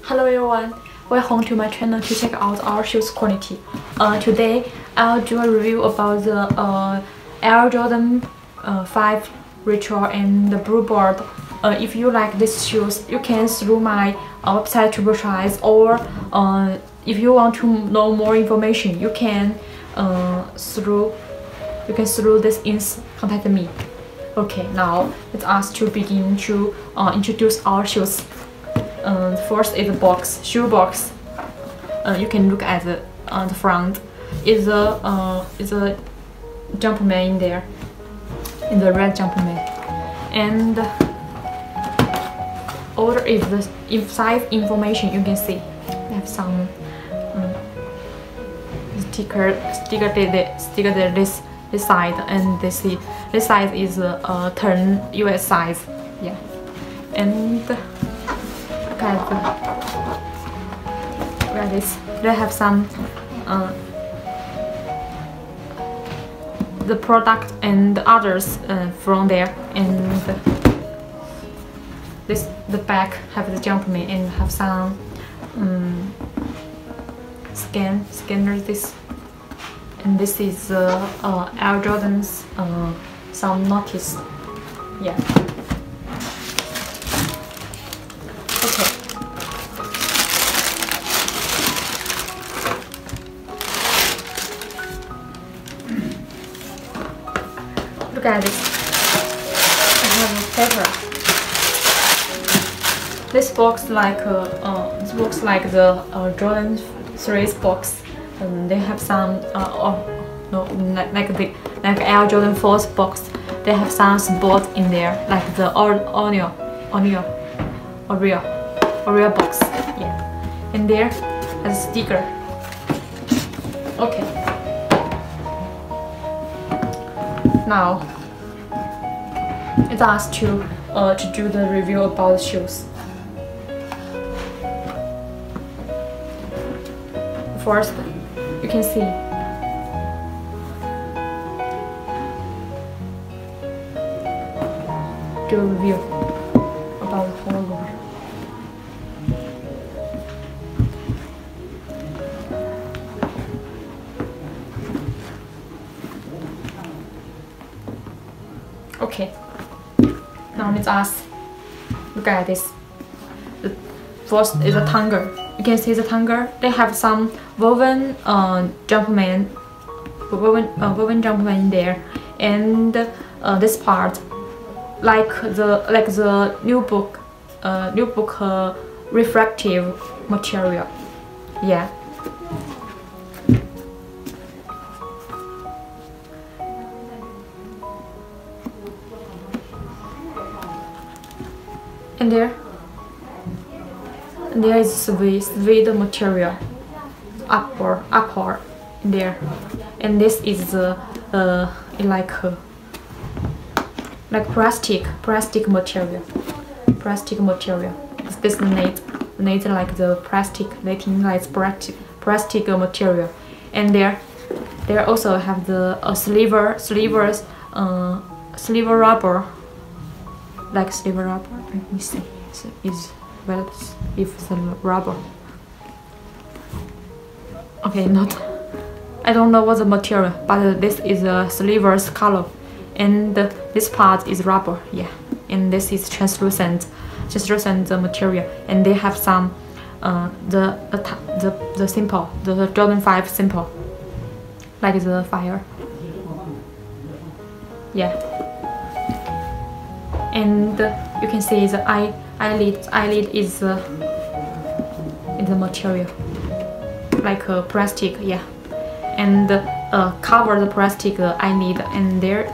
Hello everyone, welcome to my channel to check out our shoes quality. Today I'll do a review about the Airjordan 5 Retro and the Bluebird. If you like these shoes, you can through my website to purchase, or if you want to know more information, you can through this contact me. Okay, now let's us to begin to introduce our shoes. First is the shoe box. You can look at the front. Is a Jumpman in there, in the red Jumpman, and order is the inside information. You can see I have some sticker there this side, and this size is 10 US size. Yeah, and look at this. They have some the product and others from there, and the back have the Jumpman and have some scanners. This, and this is Airjordan's some notice. Yeah. Okay. Look at this. I have a paper. This box like the Jordan 3's box. They have some like Airjordan 4's box. They have some spots in there, like the Oreo box. Yeah, and there has a sticker. Okay. Now it's us to do the review about the shoes. First, you can see the review about the whole look. Okay, now let's us look at this. The first is a tongue. You can see the tongue. They have some woven Jumpman in there, and this part like the new book refractive material. Yeah. And there is suede material upper in there, and this is like plastic material. This knit like the plastic material, and there also have the sleeve rubber. Like sleeve rubber. Let me see. Well, if the rubber. Okay, I don't know what the material, but this is a sleeveless color, and this part is rubber. Yeah, and this is translucent material, and they have some the symbol, the Jordan 5 symbol, like the fire. Yeah. And you can see the eyelid is the material, like plastic. Yeah, and cover the plastic eyelid, and there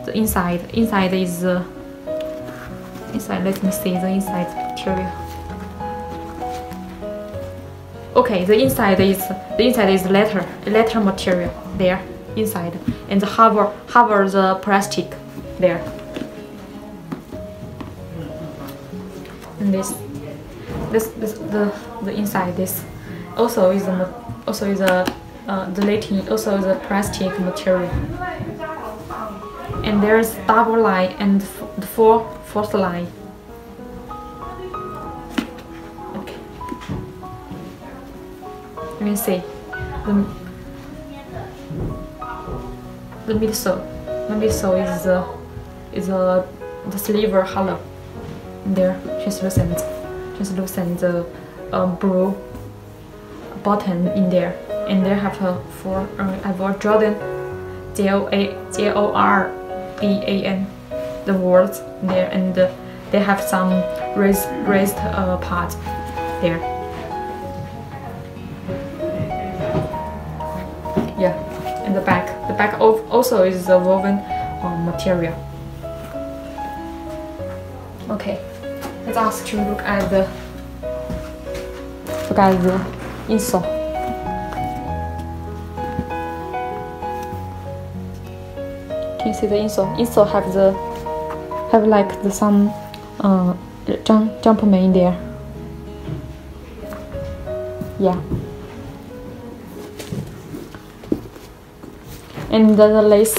the inside is inside. Let me see the inside material. Okay, the inside is leather material there inside, and cover the plastic there. And the inside, this also is the latin, also the plastic material. And there's double line and the fourth line. me see. The midsole. The midsole is the silver color. There, translucent blue button in there, and they have a Airjordan Jordan the words there, and they have some raised part there. Yeah, and the back also is a woven material. Okay, let's ask to look at the insole. Can you see the insole? Insole have like some jumpman in there. Yeah. And the lace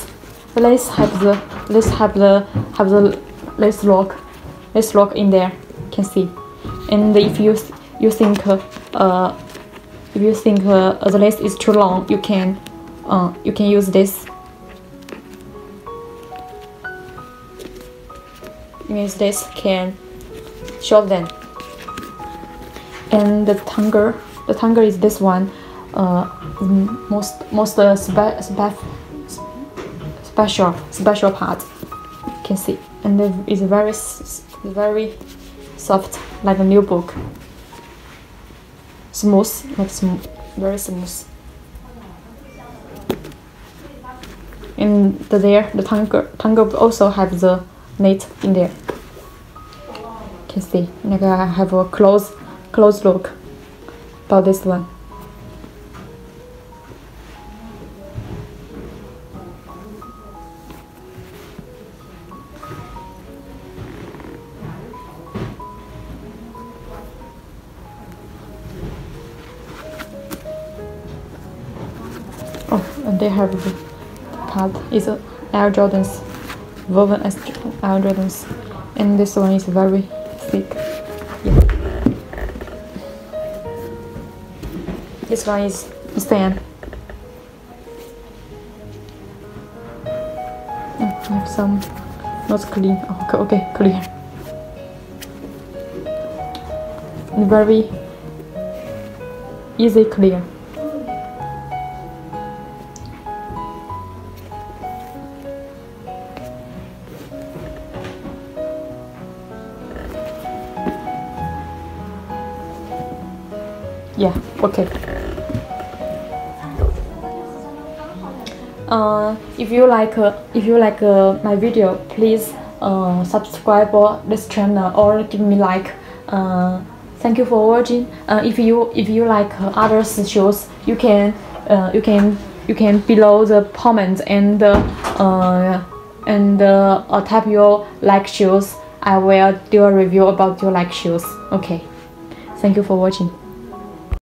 have the lace lock in there. Can see. And if you think the lace is too long, you can use this. Means this can shorten. And the tongue is this one. Most special part. You can see, and it's very soft, like a new book. Smooth, very smooth. And the tongue also have the knit in there. Can see, like I have a close look about this one. Oh, and they have the part is Airjordans, woven as Airjordans, and this one is very thick. Yeah. This one is thin. I have some not clean. Oh, okay, clear. And very easy clear. Yeah, okay. If you like my video, please subscribe this channel or give me like. Thank you for watching. If you like others shows, you can below the comment and type your like shoes. I will do a review about your like shoes. Okay. Thank you for watching.